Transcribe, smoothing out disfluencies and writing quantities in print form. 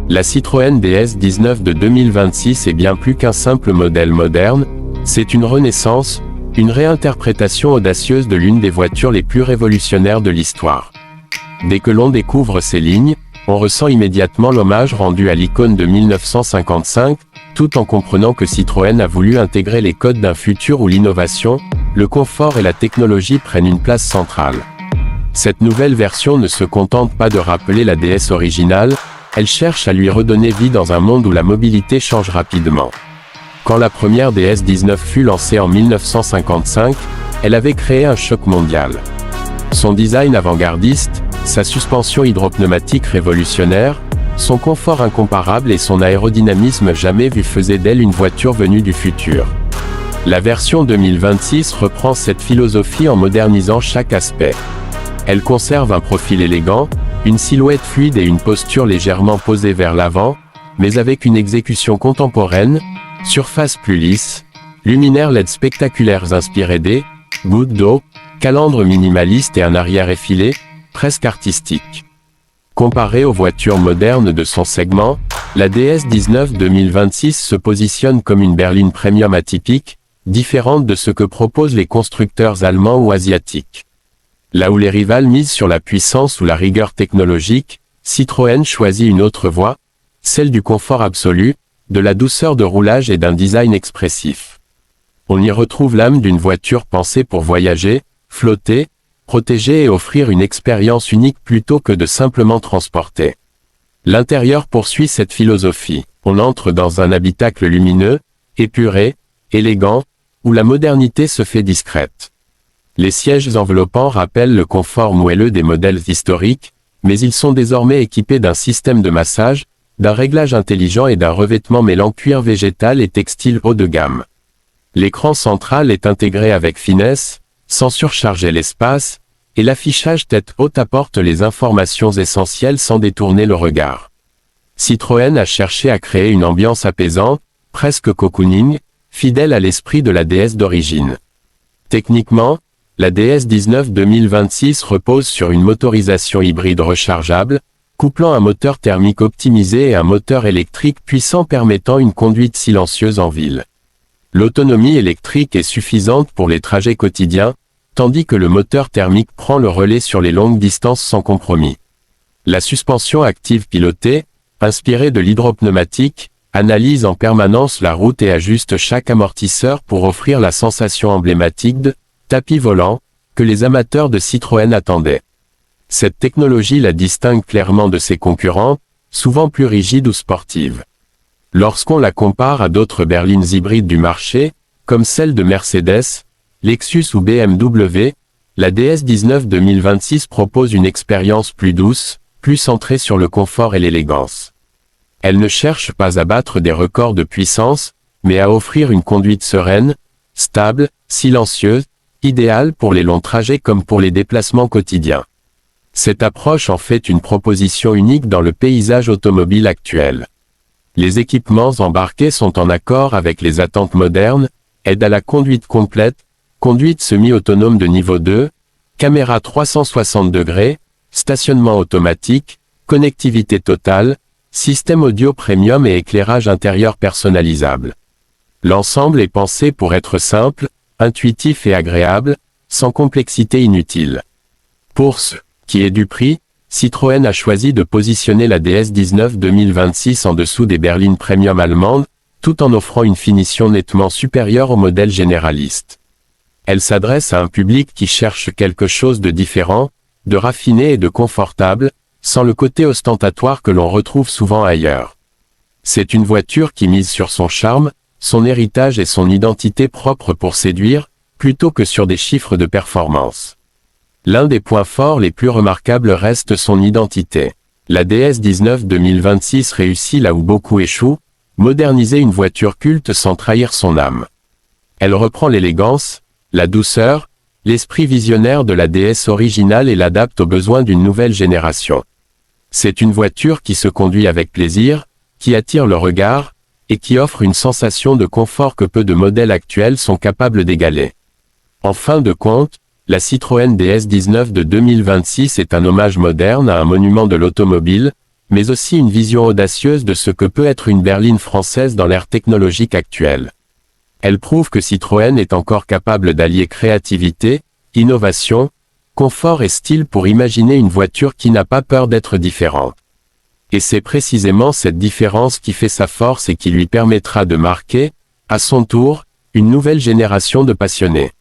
La Citroën DS19 de 2026 est bien plus qu'un simple modèle moderne, c'est une renaissance, une réinterprétation audacieuse de l'une des voitures les plus révolutionnaires de l'histoire. Dès que l'on découvre ces lignes, on ressent immédiatement l'hommage rendu à l'icône de 1955, tout en comprenant que Citroën a voulu intégrer les codes d'un futur où l'innovation, le confort et la technologie prennent une place centrale. Cette nouvelle version ne se contente pas de rappeler la DS originale, elle cherche à lui redonner vie dans un monde où la mobilité change rapidement. Quand la première DS19 fut lancée en 1955, elle avait créé un choc mondial. Son design avant-gardiste, sa suspension hydropneumatique révolutionnaire, son confort incomparable et son aérodynamisme jamais vu faisaient d'elle une voiture venue du futur. La version 2026 reprend cette philosophie en modernisant chaque aspect. Elle conserve un profil élégant, une silhouette fluide et une posture légèrement posée vers l'avant, mais avec une exécution contemporaine, surface plus lisse, luminaires LED spectaculaires inspirés des gouttes d'eau, calandre minimaliste et un arrière effilé, presque artistique. Comparée aux voitures modernes de son segment, la DS19 2026 se positionne comme une berline premium atypique, différente de ce que proposent les constructeurs allemands ou asiatiques. Là où les rivales misent sur la puissance ou la rigueur technologique, Citroën choisit une autre voie, celle du confort absolu, de la douceur de roulage et d'un design expressif. On y retrouve l'âme d'une voiture pensée pour voyager, flotter, protéger et offrir une expérience unique plutôt que de simplement transporter. L'intérieur poursuit cette philosophie. On entre dans un habitacle lumineux, épuré, élégant, où la modernité se fait discrète. Les sièges enveloppants rappellent le confort moelleux des modèles historiques, mais ils sont désormais équipés d'un système de massage, d'un réglage intelligent et d'un revêtement mêlant cuir végétal et textile haut de gamme. L'écran central est intégré avec finesse, sans surcharger l'espace, et l'affichage tête haute apporte les informations essentielles sans détourner le regard. Citroën a cherché à créer une ambiance apaisante, presque cocooning, fidèle à l'esprit de la DS d'origine. Techniquement, la DS19 2026 repose sur une motorisation hybride rechargeable, couplant un moteur thermique optimisé et un moteur électrique puissant permettant une conduite silencieuse en ville. L'autonomie électrique est suffisante pour les trajets quotidiens, tandis que le moteur thermique prend le relais sur les longues distances sans compromis. La suspension active pilotée, inspirée de l'hydropneumatique, analyse en permanence la route et ajuste chaque amortisseur pour offrir la sensation emblématique de tapis volant que les amateurs de Citroën attendaient. Cette technologie la distingue clairement de ses concurrents, souvent plus rigides ou sportives. Lorsqu'on la compare à d'autres berlines hybrides du marché, comme celles de Mercedes, Lexus ou BMW, la DS19 2026 propose une expérience plus douce, plus centrée sur le confort et l'élégance. Elle ne cherche pas à battre des records de puissance, mais à offrir une conduite sereine, stable, silencieuse, idéale pour les longs trajets comme pour les déplacements quotidiens. Cette approche en fait une proposition unique dans le paysage automobile actuel. Les équipements embarqués sont en accord avec les attentes modernes, aide à la conduite complète, conduite semi-autonome de niveau 2, caméra 360 degrés, stationnement automatique, connectivité totale, système audio premium et éclairage intérieur personnalisable. L'ensemble est pensé pour être simple, intuitif et agréable, sans complexité inutile. Pour ce qui est du prix, Citroën a choisi de positionner la DS19 2026 en dessous des berlines premium allemandes, tout en offrant une finition nettement supérieure au modèle généraliste. Elle s'adresse à un public qui cherche quelque chose de différent, de raffiné et de confortable, sans le côté ostentatoire que l'on retrouve souvent ailleurs. C'est une voiture qui mise sur son charme, son héritage et son identité propre pour séduire, plutôt que sur des chiffres de performance. L'un des points forts les plus remarquables reste son identité. La DS19 2026 réussit là où beaucoup échouent, moderniser une voiture culte sans trahir son âme. Elle reprend l'élégance, la douceur, l'esprit visionnaire de la DS originale et l'adapte aux besoins d'une nouvelle génération. C'est une voiture qui se conduit avec plaisir, qui attire le regard, et qui offre une sensation de confort que peu de modèles actuels sont capables d'égaler. En fin de compte, la Citroën DS19 de 2026 est un hommage moderne à un monument de l'automobile, mais aussi une vision audacieuse de ce que peut être une berline française dans l'ère technologique actuelle. Elle prouve que Citroën est encore capable d'allier créativité, innovation, confort et style pour imaginer une voiture qui n'a pas peur d'être différente. Et c'est précisément cette différence qui fait sa force et qui lui permettra de marquer, à son tour, une nouvelle génération de passionnés.